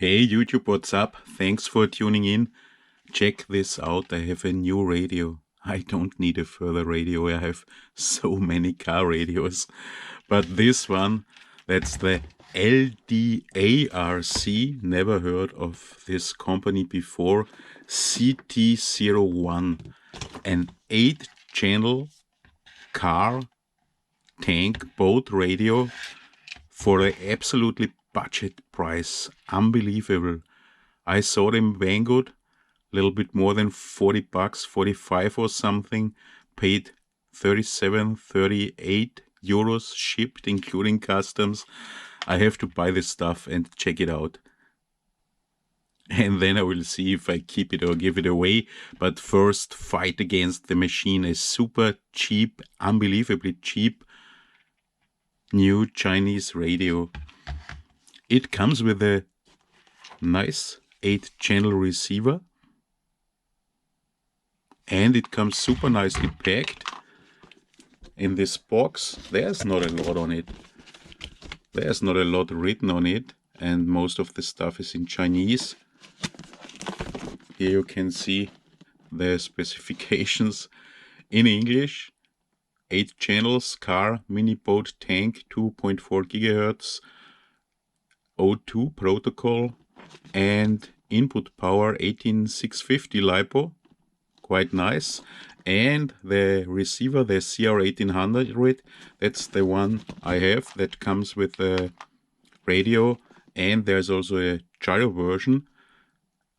Hey YouTube, what's up? Thanks for tuning in. Check this out, I have a new radio. I don't need a further radio, I have so many car radios. But this one, that's the LDARC, never heard of this company before, CT01, an 8-channel car, tank, boat radio for an absolutely budget price. Unbelievable. I saw them Banggood, a little bit more than 40 bucks, 45 or something, paid 37, 38 euros shipped, including customs. I have to buy this stuff and check it out. And then I will see if I keep it or give it away. But first, fight against the machine. A super cheap, unbelievably cheap new Chinese radio. It comes with a nice 8-channel receiver, and it comes super nicely packed in this box. There's not a lot on it. There's not a lot written on it, and most of the stuff is in Chinese. Here you can see the specifications in English. 8 channels, car, mini boat, tank, 2.4 gigahertz, O2 protocol, and input power 18650 LiPo, quite nice. And the receiver, the CR1800, that's the one I have, that comes with the radio. And there's also a gyro version,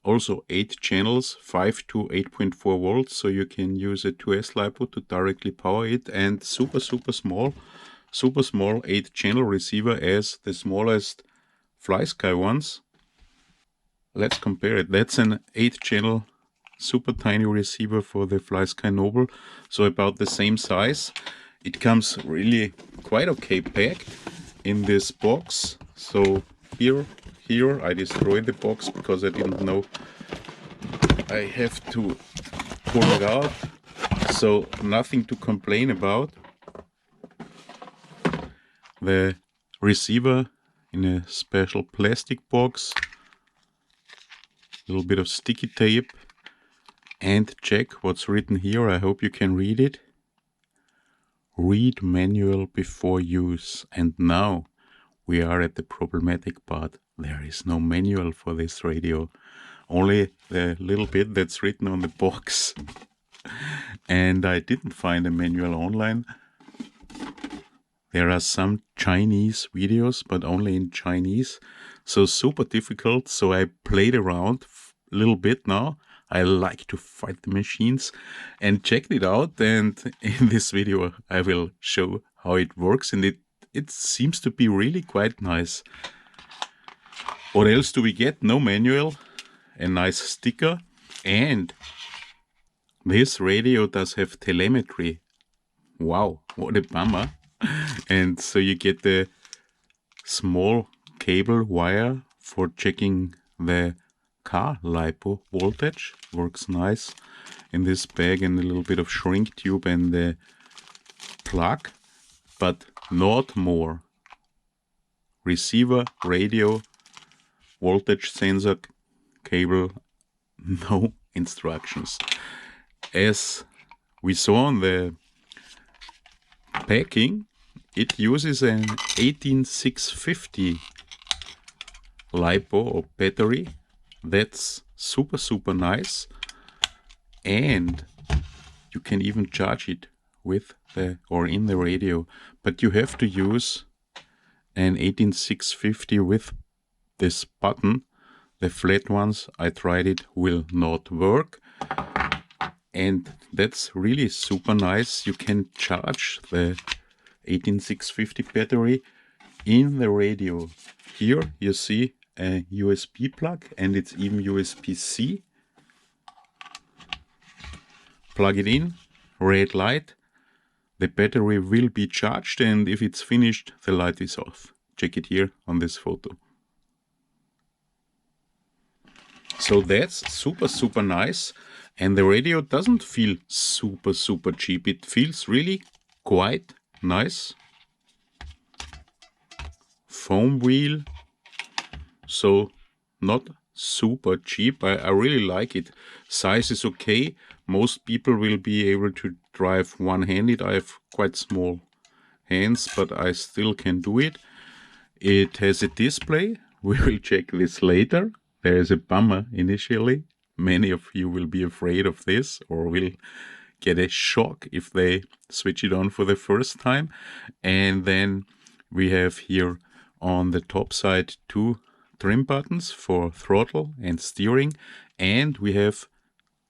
also 8 channels, 5 to 8.4 volts, so you can use a 2S LiPo to directly power it. And super small 8 channel receiver as the smallest FlySky ones. Let's compare it. That's an 8 channel super tiny receiver for the FlySky Noble, so about the same size. It comes really quite okay packed in this box. So here I destroyed the box because I didn't know I have to pull it out. So nothing to complain about. The receiver in a special plastic box, a little bit of sticky tape, and check what's written here. I hope you can read it. Read manual before use. And now we are at the problematic part. There is no manual for this radio, only the little bit that's written on the box. And I didn't find a manual online. There are some Chinese videos, but only in Chinese, so super difficult. So I played around a little bit now. I like to fight the machines and checked it out, and in this video I will show how it works, and it seems to be really quite nice. What else do we get? No manual, a nice sticker, and this radio does have telemetry. Wow, what a bummer. And so you get the small cable wire for checking the car LiPo voltage. Works nice in this bag, and a little bit of shrink tube and the plug, but not more. Receiver, radio, voltage sensor, cable, no instructions. As we saw on the packing, it uses an 18650 LiPo or battery. That's super nice, and you can even charge it with the or in the radio, but you have to use an 18650 with this button. The flat ones, I tried it, will not work. And that's really super nice. You can charge the 18650 battery in the radio. Here you see a USB plug, and it's even USB-C. Plug it in, red light, the battery will be charged, and if it's finished, the light is off. Check it here on this photo. So that's super nice, and the radio doesn't feel super cheap. It feels really quite nice. Foam wheel, so not super cheap. I really like it. Size is okay. Most people will be able to drive one-handed. I have quite small hands, but I still can do it. It has a display. We will check this later. There is a bummer initially. Many of you will be afraid of this or will get a shock if they switch it on for the first time. And then we have here on the top side 2 trim buttons for throttle and steering, and we have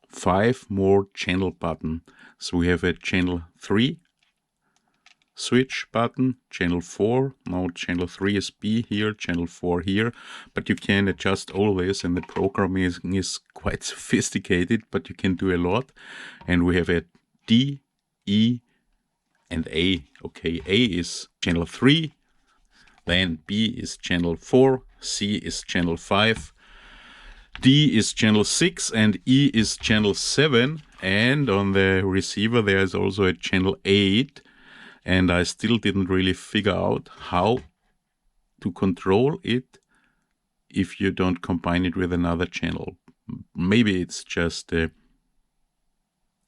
5 more channel buttons. So we have a channel 3 switch button, channel 4, now channel 3 is B here, channel 4 here, but you can adjust all this, and the programming is quite sophisticated, but you can do a lot. And we have a D, E, and A. Okay, A is channel 3, then B is channel 4, C is channel 5, D is channel 6, and E is channel 7, and on the receiver there is also a channel 8, and I still didn't really figure out how to control it if you don't combine it with another channel. Maybe it's just a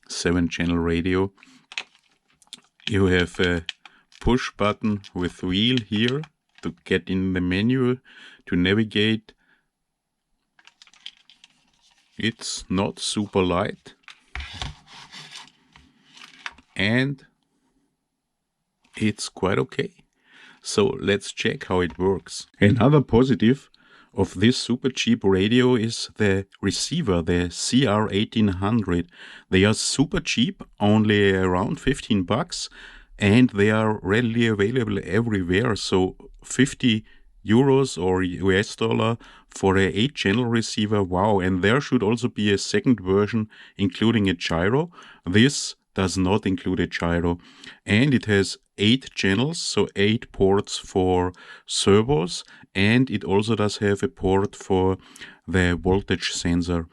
7-channel radio. You have a push button with wheel here to get in the menu, to navigate. It's not super light, and it's quite okay. So let's check how it works. Another positive of this super cheap radio is the receiver, the CR1800. They are super cheap, only around 15 bucks, and they are readily available everywhere. So 50 euros or US dollar for a 8-channel receiver. Wow. And there should also be a second version including a gyro. This does not include a gyro, and it has 8 channels, so 8 ports for servos, and it also does have a port for the voltage sensor.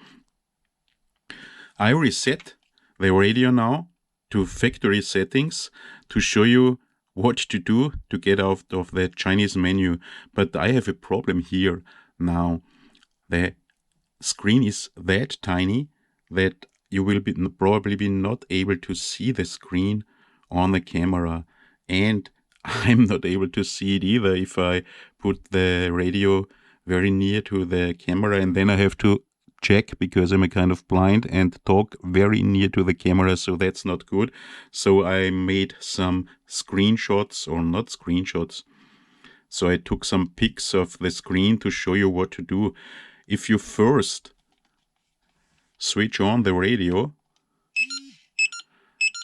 I reset the radio now to factory settings to show you what to do to get out of the Chinese menu, but I have a problem here now. The screen is that tiny that you will probably be not able to see the screen on the camera, and I'm not able to see it either if I put the radio very near to the camera, and then I have to check because I'm a kind of blind and talk very near to the camera, so that's not good. So I made some screenshots, or not screenshots. So I took some pics of the screen to show you what to do. If you first switch on the radio,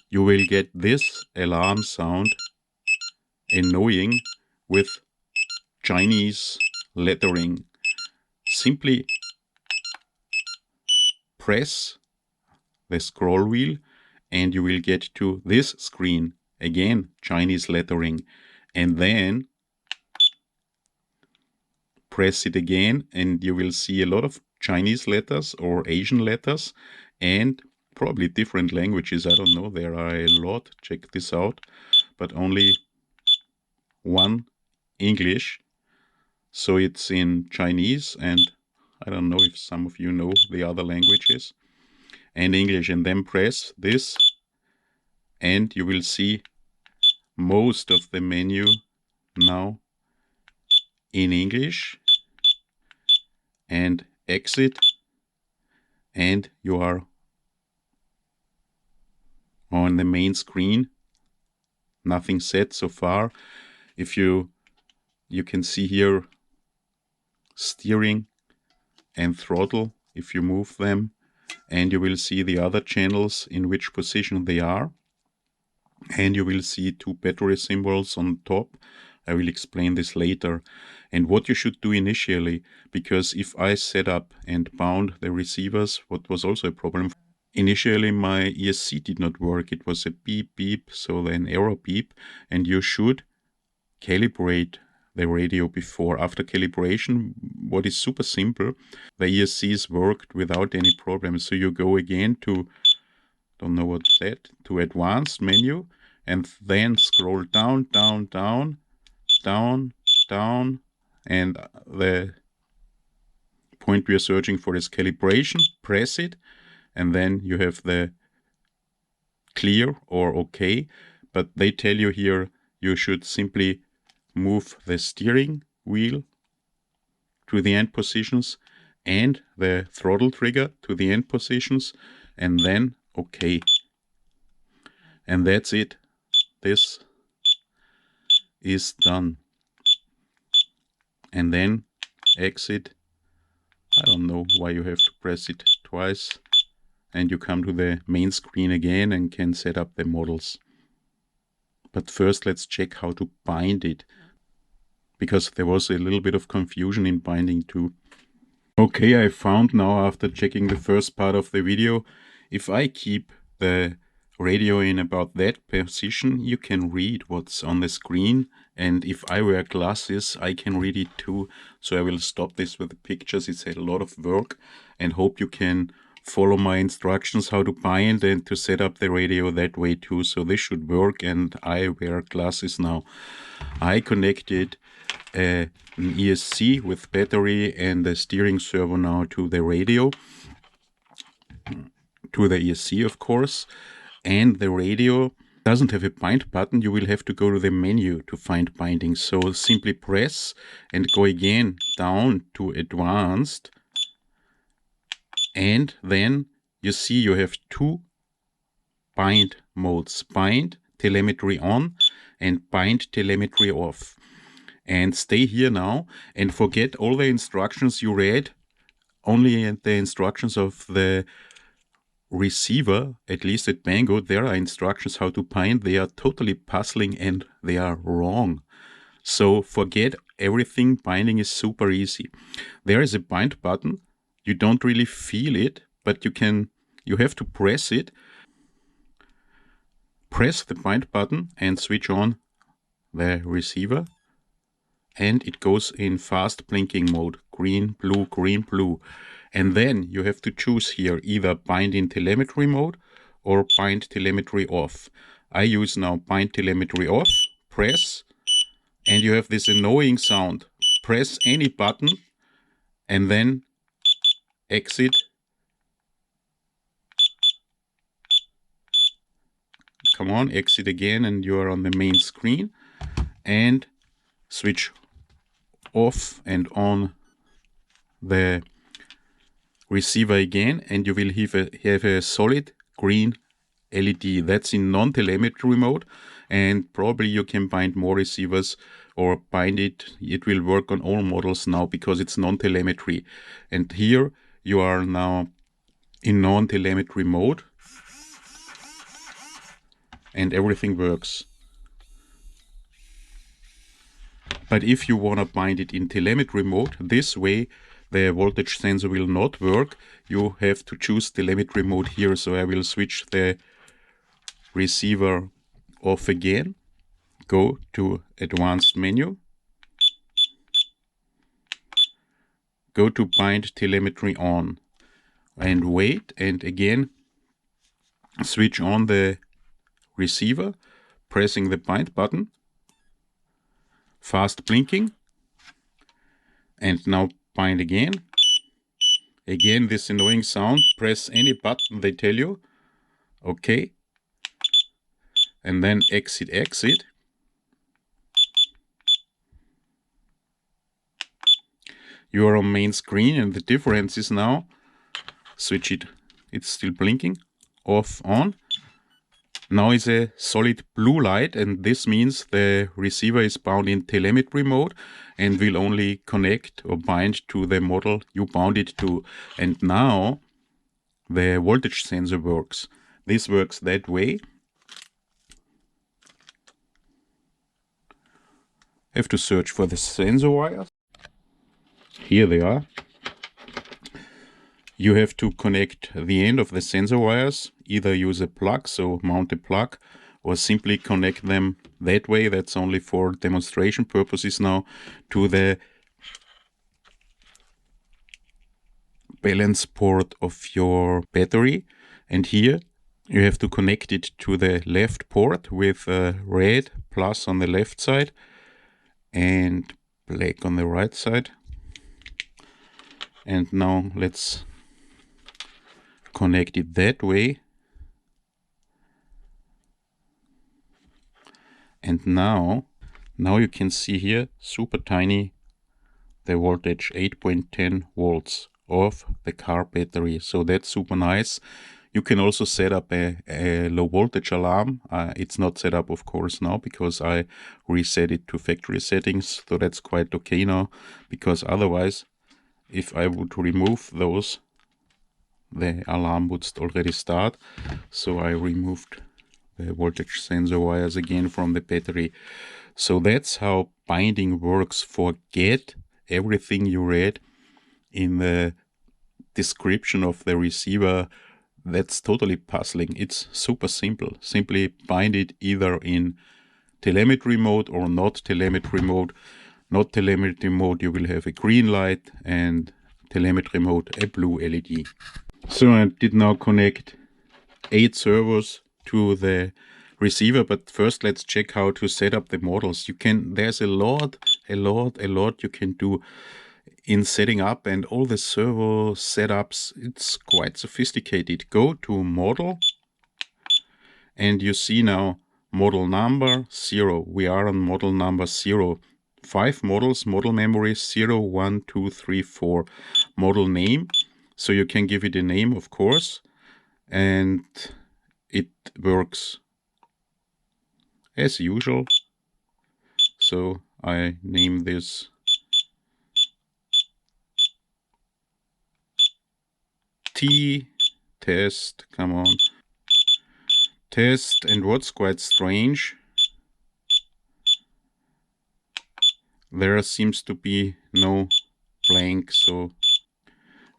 you will get this alarm sound, annoying, with Chinese lettering. Simply press the scroll wheel and you will get to this screen. Again, Chinese lettering. And then press it again and you will see a lot of Chinese letters or Asian letters and probably different languages. I don't know, there are a lot. Check this out. But only one English. So it's in Chinese, and I don't know if some of you know the other languages, and English. And then press this and you will see most of the menu now in English, and exit, and you are on the main screen. Nothing set so far. If you can see here steering and throttle if you move them, and you will see the other channels in which position they are, and you will see 2 battery symbols on top. I will explain this later. And what you should do initially, because if I set up and bound the receivers, what was also a problem, initially my ESC did not work. It was a beep beep, so an error beep, and you should calibrate the radio before. After calibration, what is super simple, the ESCs worked without any problems. So you go again to, don't know what's that, to advanced menu, and then scroll down, down, down, down, down, and the point we are searching for is calibration. Press it, and then you have the clear or OK. But they tell you here you should simply move the steering wheel to the end positions and the throttle trigger to the end positions, and then OK. And that's it. This is done. And then exit. I don't know why you have to press it twice. And you come to the main screen again and can set up the models. But first let's check how to bind it, because there was a little bit of confusion in binding too. Okay, I found now, after checking the first part of the video, if I keep the radio in about that position, you can read what's on the screen, and if I wear glasses I can read it too. So I will stop this with the pictures. It's a lot of work, and hope you can follow my instructions how to bind and to set up the radio that way too. So this should work, and I wear glasses now. I connected an ESC with battery and the steering servo now to the radio, to the ESC of course. And the radio doesn't have a bind button. You will have to go to the menu to find binding. So simply press and go again down to advanced, and then you see you have two bind modes: bind telemetry on and bind telemetry off. And stay here now and forget all the instructions you read. Only the instructions of the receiver, at least at Banggood, there are instructions how to bind. They are totally puzzling and they are wrong. So forget everything. Binding is super easy. There is a bind button. You don't really feel it, but you have to press it. Press the bind button and switch on the receiver, and it goes in fast blinking mode, green, blue, green, blue. And then you have to choose here either bind in telemetry mode or bind telemetry off. I use now bind telemetry off. Press, and you have this annoying sound. Press any button and then exit. Come on, exit again, and you are on the main screen. And switch off and on the receiver again, and you will have a solid green LED. That's in non-telemetry mode, and probably you can bind more receivers or bind it. It will work on all models now because it's non-telemetry. And here you are now in non-telemetry mode and everything works. But if you want to bind it in telemetry mode, this way the voltage sensor will not work. You have to choose telemetry mode here. So I will switch the receiver off again. Go to advanced menu. Go to bind telemetry on. And wait, and again switch on the receiver, pressing the bind button. Fast blinking, and now bind again. Again this annoying sound. Press any button they tell you. Okay, and then exit. You are on main screen, and the difference is now switch it. It's still blinking. Off, on. Now is a solid blue light, and this means the receiver is bound in telemetry mode and will only connect or bind to the model you bound it to. And now the voltage sensor works. This works that way. Have to search for the sensor wires. Here they are. You have to connect the end of the sensor wires, either use a plug, so mount a plug, or simply connect them that way. That's only for demonstration purposes now, to the balance port of your battery. And here you have to connect it to the left port with a red plus on the left side and black on the right side. And now let's connect it that way. And now you can see here, super tiny, the voltage 8.10 volts of the car battery. So that's super nice. You can also set up a low voltage alarm. It's not set up, of course, now because I reset it to factory settings. So that's quite okay now, because otherwise, if I would remove those, the alarm would already start. So I removed the voltage sensor wires again from the battery. So that's how binding works. Forget everything you read in the description of the receiver. That's totally puzzling. It's super simple. Simply bind it either in telemetry mode or not telemetry mode. Not telemetry mode, you will have a green light, and telemetry mode, a blue LED. So I did now connect 8 servos to the receiver, but first let's check how to set up the models. There's a lot you can do in setting up, and all the servo setups, it's quite sophisticated. Go to model, and you see now model number 0. We are on model number 0. 5 models, model memory 0, 1, 2, 3, 4. Model name, so you can give it a name, of course, and it works as usual. So I name this test, come on, test. And what's quite strange, there seems to be no blank, so,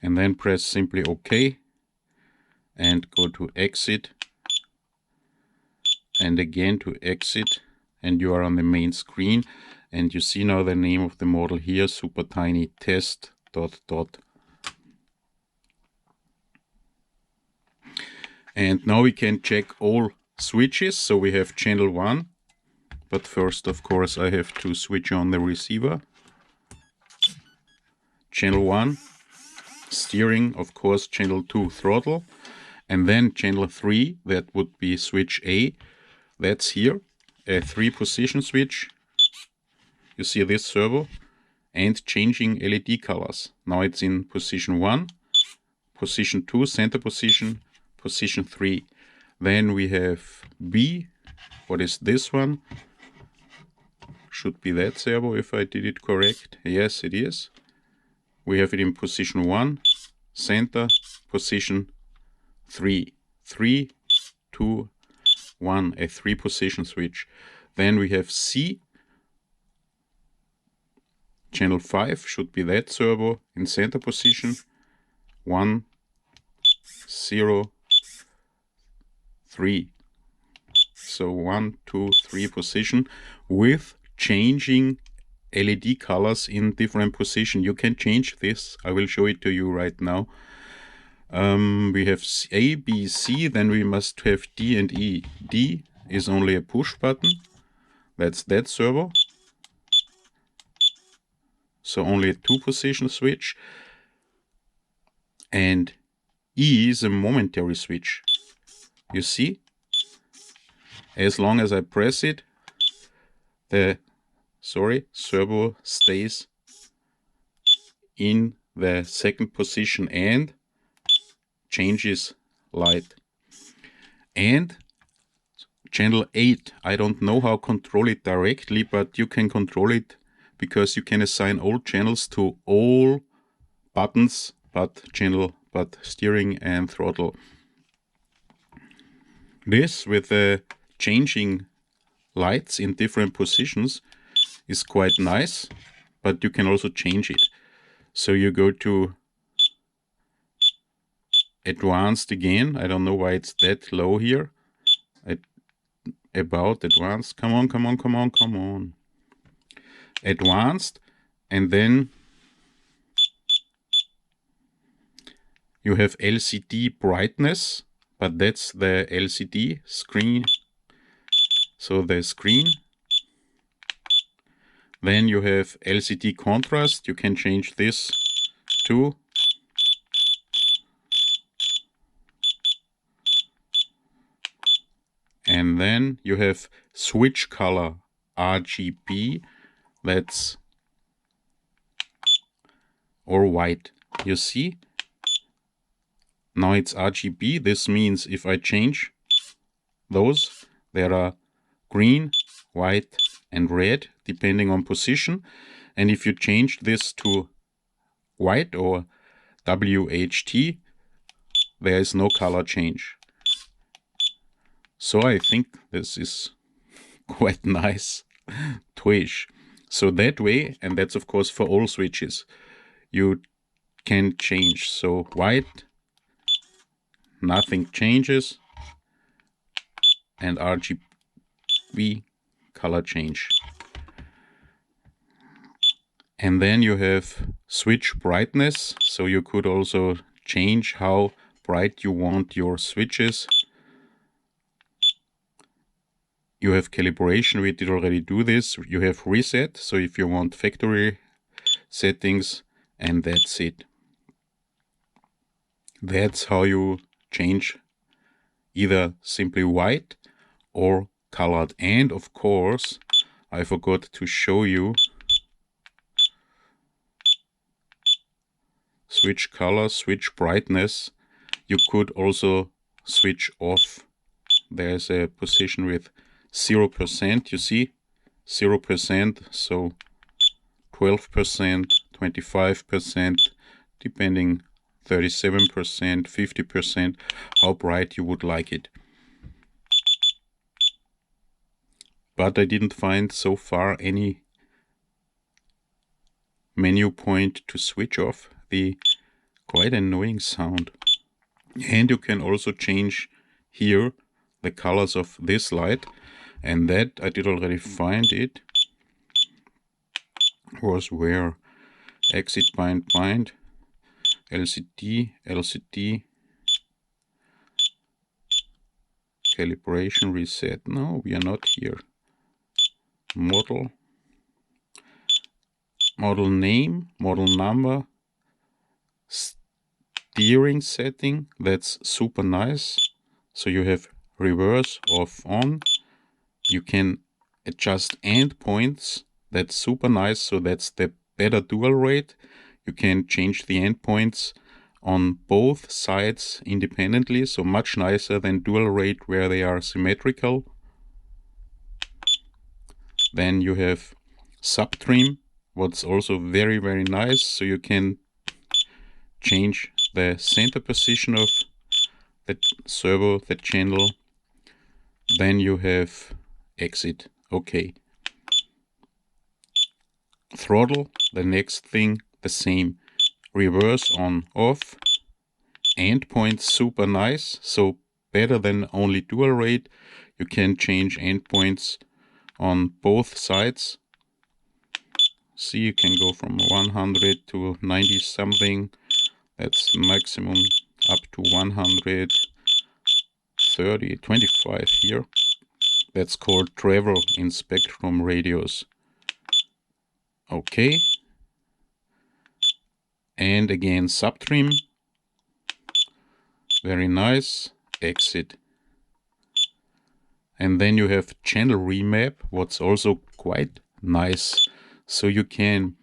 and then press simply OK and go to exit, and again to exit, and you are on the main screen, and you see now the name of the model here, super tiny test ... And now we can check all switches. So we have channel 1, but first, of course, I have to switch on the receiver. Channel 1, steering, of course, channel 2, throttle, and then channel 3, that would be switch A, that's here, a 3-position switch. You see this servo, and changing LED colors. Now it's in position 1, position 2, center position, position 3. Then we have B. What is this one? Should be that servo if I did it correct. Yes, it is. We have it in position 1, center, position 3. 3, 2, 1, a 3-position switch. Then we have C. Channel 5 should be that servo in center position. 1, 0, 3. So 1, 2, 3 position with changing LED colors in different position. You can change this. I will show it to you right now. We have A, B, C, then we must have D and E. D is only a push button. That's that servo. So only a 2-position switch. And E is a momentary switch. You see? As long as I press it, the servo stays in the second position and changes light. And channel 8, I don't know how to control it directly, but you can control it because you can assign all channels to all buttons but steering and throttle. This with the changing lights in different positions is quite nice, but you can also change it. So you go to advanced again. I don't know why it's that low here. About advanced. Come on. Advanced, and then you have LCD brightness, but that's the LCD screen. So the screen. Then you have LCD contrast. You can change this to And then you have switch color RGB, that's or white. You see? Now it's RGB. This means if I change those, there are green, white, and red, depending on position. And if you change this to white or WHT, there is no color change. So I think this is quite nice twitch. So that way, and that's of course for all switches, you can change. So white, nothing changes, and RGB, color change. And then you have switch brightness, so you could also change how bright you want your switches. You have calibration, we did already do this. You have reset, so if you want factory settings, and that's it. That's how you change either simply white or colored. And of course, I forgot to show you switch color, switch brightness. You could also switch off. There's a position with 0%, you see, 0%, so 12%, 25%, depending, 37%, 50%, how bright you would like it. But I didn't find so far any menu point to switch off the quite annoying sound. And you can also change here the colors of this light, and that I did already find it. Was where exit bind LCD calibration reset. No, we are not here. Model name, model number, steering setting. That's super nice. So you have reverse, off, on. You can adjust endpoints. That's super nice. So that's the better dual rate. You can change the endpoints on both sides independently. So much nicer than dual rate where they are symmetrical. Then you have subtrim, what's also very, very nice. So you can change the center position of the servo, the channel. Then you have exit. Okay. Throttle, the next thing, the same. Reverse, on, off. Endpoints, super nice. So better than only dual rate. You can change endpoints on both sides. See, you can go from 100 to 90 something. That's maximum, up to 130, 25 here. That's called travel in spectrum radios. Okay. And again, subtrim. Very nice. Exit. And then you have channel remap, what's also quite nice. So you can,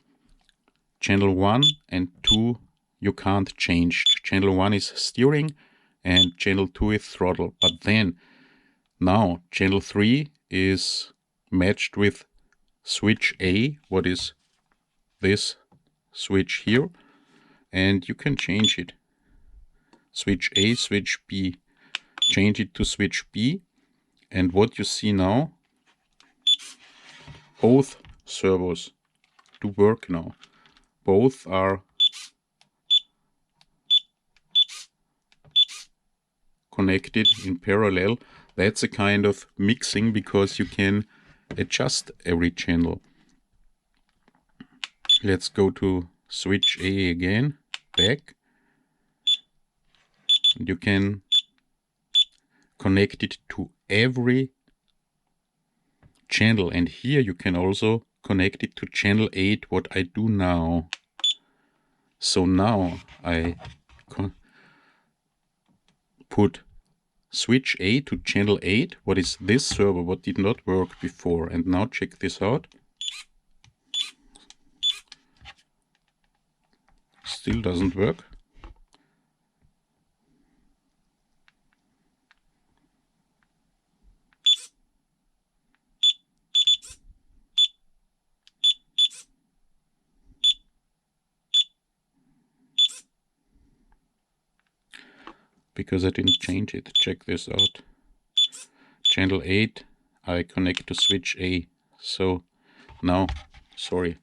channel 1 and 2, you can't change. Channel 1 is steering and channel 2 is throttle. But then, now, channel 3 is matched with switch A, what is this switch here. And you can change it. Switch A, switch B. Change it to switch B. And what you see now, both servos do work now. Both are connected in parallel. That's a kind of mixing because you can adjust every channel. Let's go to switch A again, back. You can connect it to every channel, and here you can also connect it to channel 8, what I do now. So now I put switch A to channel 8. What is this servo? What did not work before? And now check this out. Still doesn't work. Because I didn't change it. Check this out. Channel 8, I connect to switch A. So now, sorry,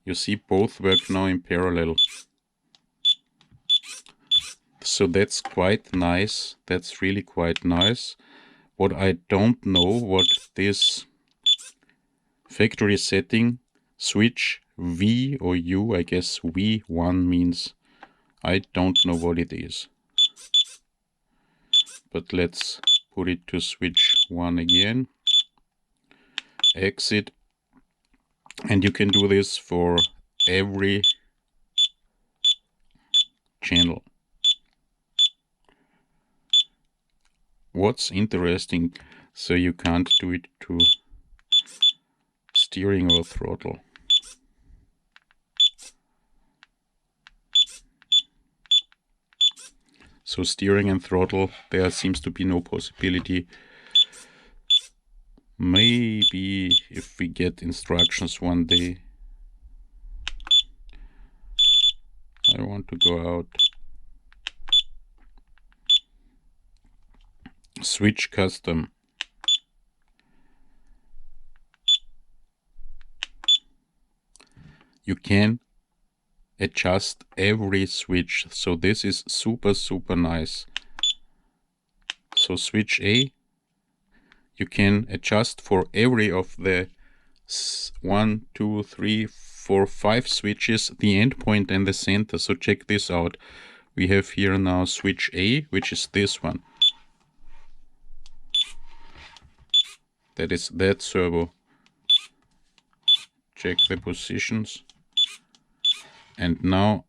you see both work now in parallel. So that's quite nice. That's really quite nice. What I don't know what this factory setting switch V or U, I guess V1 means. I don't know what it is. But let's put it to switch 1 again. Exit. And you can do this for every channel. What's interesting, so you can't do it to steering or throttle. So steering and throttle, there seems to be no possibility. Maybe if we get instructions one day. I want to go out. Switch custom. You can adjust every switch. So this is super nice. So switch A, you can adjust for every of the 1, 2, 3, 4, 5 switches, the endpoint and the center. So check this out. We have here now switch A, which is this one. That is that servo. Check the positions. And now,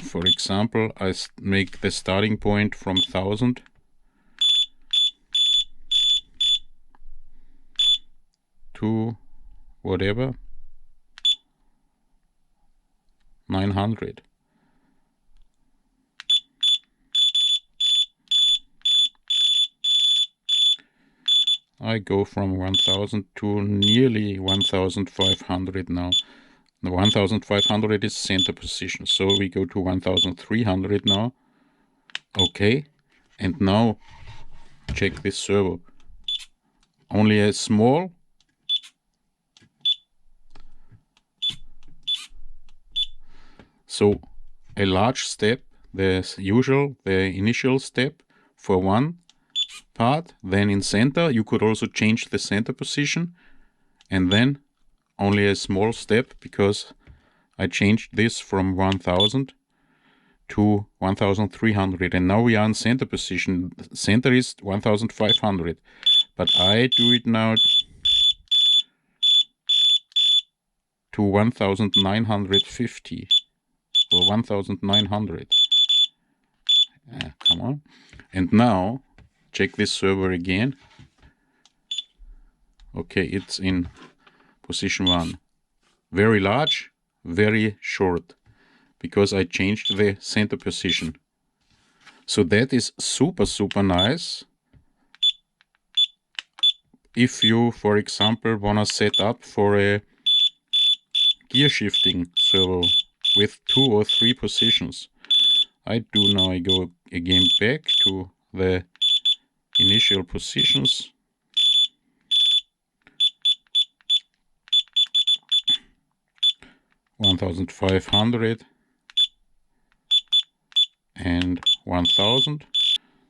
for example, I make the starting point from 1000 to whatever, 900. I go from 1000 to nearly 1500 now. The 1500 is center position, so we go to 1300 now. Okay, and now check this servo. Only a small so a large step, the initial step for one part, then in center you could also change the center position, and then only a small step because I changed this from 1000 to 1300, and now we are in center position. Center is 1500, but I do it now to 1950 or 1900. Come on. And now check this server again. Okay, it's in position 1. Very large, very short, because I changed the center position. So that is super nice. If you, for example, wanna set up for a gear shifting servo with 2 or 3 positions. I go again back to the initial positions. $1,500 and 1000.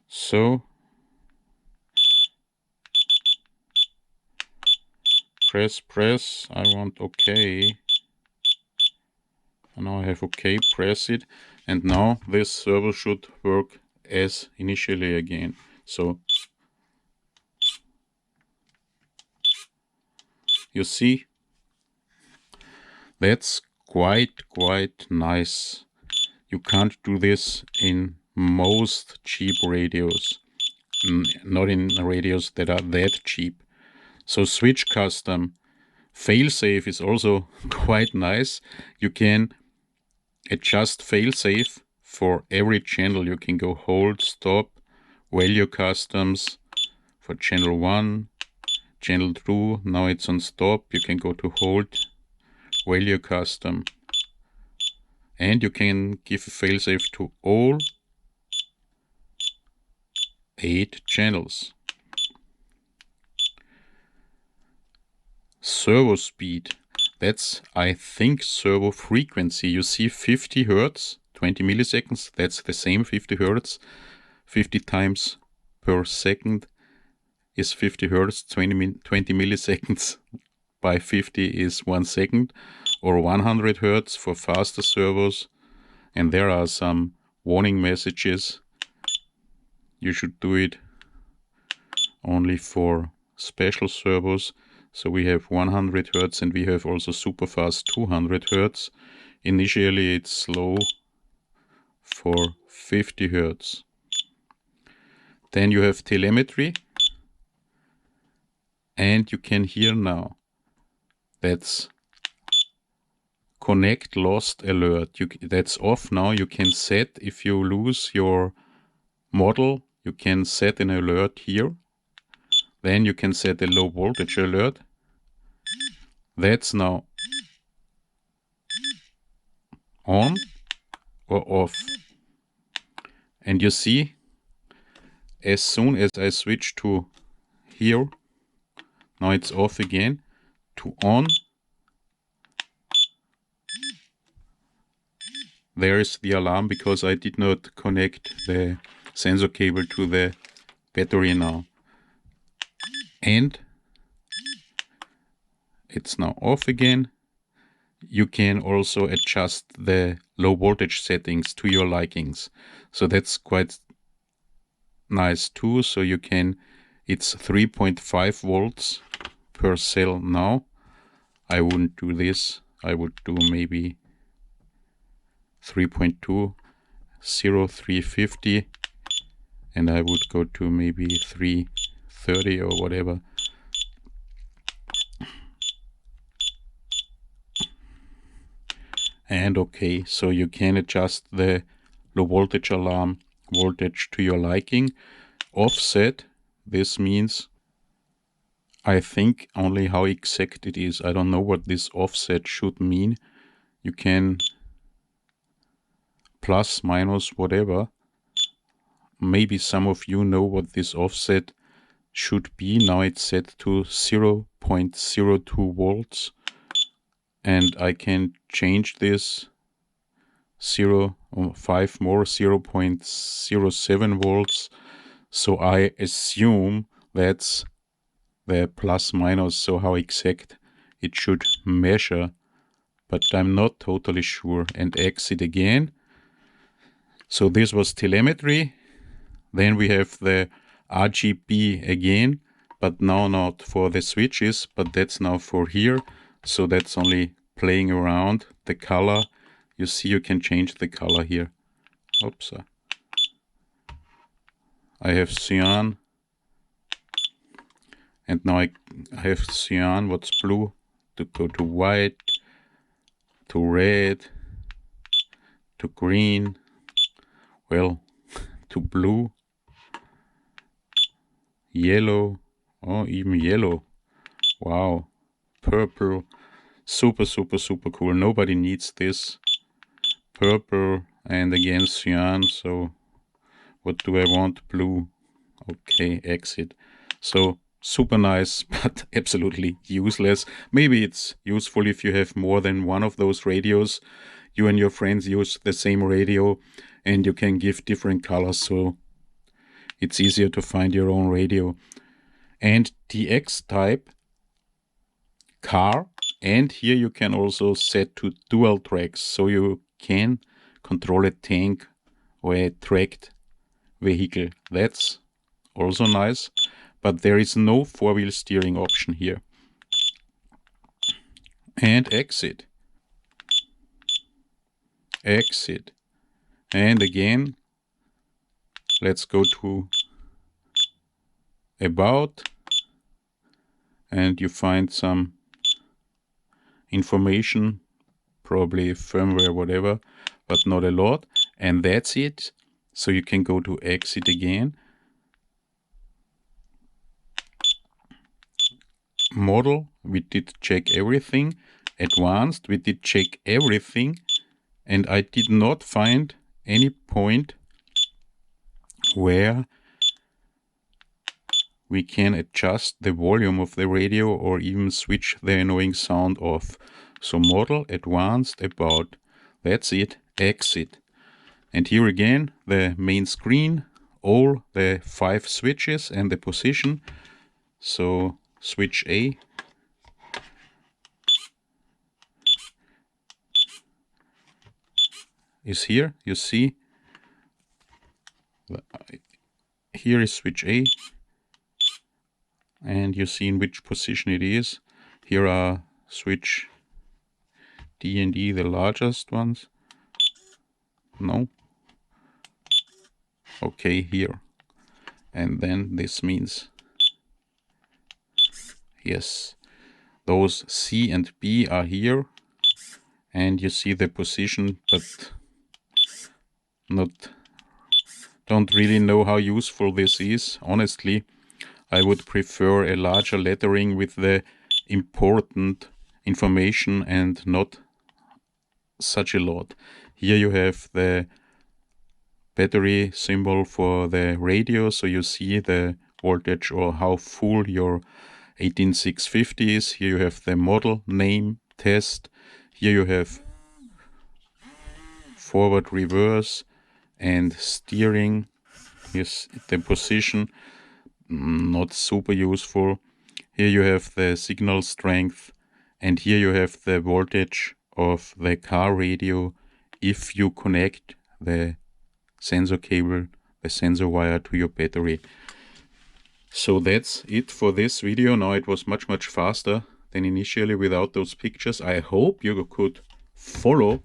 So press, I want OK. And now I have OK, press it, and now this servo should work as initially again. So you see, that's quite nice. You can't do this in most cheap radios. not in radios that are that cheap. So switch custom. Failsafe is also quite nice. You can adjust failsafe for every channel. You can go hold, stop, value customs for channel 1, channel 2. Now it's on stop. You can go to hold, value custom. And you can give a failsafe to all 8 channels. Servo speed. That's, I think, servo frequency. You see 50 Hertz, 20 milliseconds. That's the same 50 Hertz. 50 times per second is 50 Hertz. 20 milliseconds by 50 is 1 second. Or 100 Hertz for faster servos. And there are some warning messages. You should do it only for special servos. So we have 100 Hertz and we have also super fast 200 Hertz. Initially it's slow for 50 Hertz. Then you have telemetry. And you can hear now. That's connect lost alert. That's off now. You can set, if you lose your model, you can set an alert here. Then you can set a low voltage alert. That's now on or off. And you see, as soon as I switch to here, now it's off again, to on, there is the alarm because I did not connect the sensor cable to the battery now. And it's now off again. You can also adjust the low voltage settings to your likings. So that's quite nice too. So you can, it's 3.5 volts per cell now. I wouldn't do this. I would do maybe 3.2, 350, and I would go to maybe 330 or whatever. And okay, so you can adjust the low voltage alarm voltage to your liking. Offset, this means, I think, only how exact it is. I don't know what this offset should mean. You can plus, minus, whatever. Maybe some of you know what this offset should be. Now it's set to 0.02 volts. And I can change this 0.5 more, 0.07 volts. So I assume that's the plus minus, so how exact it should measure, but I'm not totally sure. And exit again. So this was telemetry. Then we have the RGB again, but now not for the switches, but that's now for here. So that's only playing around the color. You see, you can change the color here. Oops. I have cyan. And now I have cyan, what's blue, to go to white, to red, to green, well, to blue, yellow, oh, even yellow. Wow. Purple. Super, super, super cool. Nobody needs this. Purple and again cyan. So what do I want? Blue. Okay, exit. So super nice, but absolutely useless. Maybe it's useful if you have more than one of those radios. You and your friends use the same radio and you can give different colors, so it's easier to find your own radio. And DX type car. And here you can also set to dual tracks, so you can control a tank or a tracked vehicle. That's also nice, but there is no four-wheel steering option here. And exit. Exit. And again, let's go to about, and you find some information, probably firmware, whatever, but not a lot, and that's it. So you can go to exit again. Model, we did check everything. Advanced, we did check everything, and I did not find any point where we can adjust the volume of the radio or even switch the annoying sound off. So model, advanced, about, that's it, exit. And here again, the main screen, all the 5 switches and the position. So switch A. Is here, you see. Here is switch A. And you see in which position it is. Here are switch D and E, the largest ones. No. Okay, here. And then this means, yes, those C and B are here. And you see the position, but don't really know how useful this is. Honestly, I would prefer a larger lettering with the important information and not such a lot. Here you have the battery symbol for the radio, so you see the voltage or how full your 18650 is. Here you have the model name, test. Here you have forward, reverse, and steering. Here's the position, not super useful. Here you have the signal strength, and here you have the voltage of the car radio if you connect the sensor cable, the sensor wire to your battery. So that's it for this video. Now it was much faster than initially without those pictures. I hope you could follow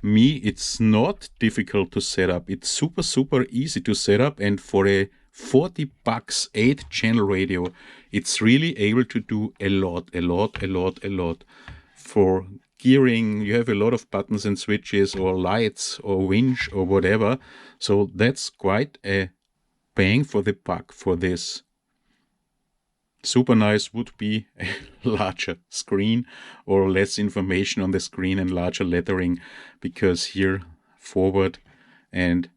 me. It's not difficult to set up. It's super easy to set up, and for a $40 8-channel radio, it's really able to do a lot. For gearing, you have a lot of buttons and switches or lights or winch or whatever. So that's quite a bang for the buck for this. Super nice would be a larger screen or less information on the screen and larger lettering, because here forward and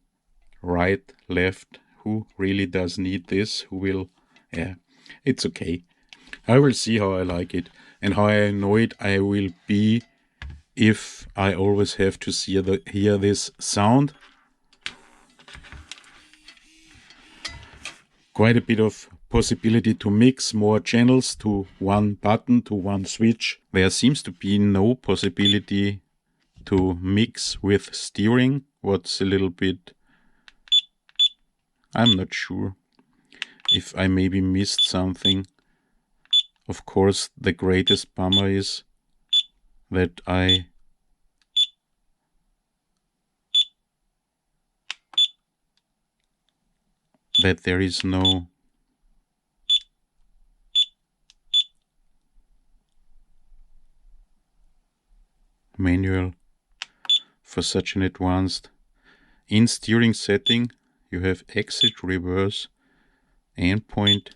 right, left, who really does need this? Who will? Yeah, it's okay. I will see how I like it and how annoyed I will be if I always have to hear this sound. Quite a bit of possibility to mix more channels to one button, to one switch. There seems to be no possibility to mix with steering. What's a little bit... I'm not sure if I maybe missed something. Of course, the greatest bummer is that there is no manual for such an advanced. In steering setting, you have exit, reverse, endpoint,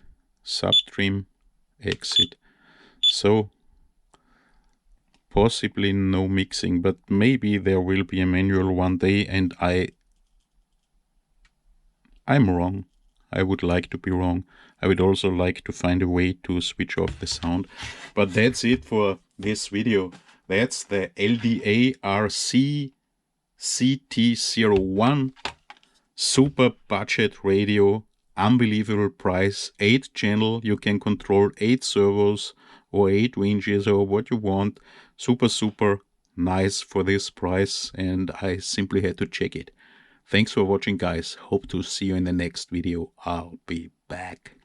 subtrim, exit. So possibly no mixing, but maybe there will be a manual one day, and I'm wrong. I would like to be wrong. I would also like to find a way to switch off the sound. But that's it for this video. That's the LDARC CT01 super budget radio. Unbelievable price. 8-channel. You can control 8 servos or 8 winches or what you want. Super nice for this price, and I simply had to check it. Thanks for watching, guys. Hope to see you in the next video. I'll be back.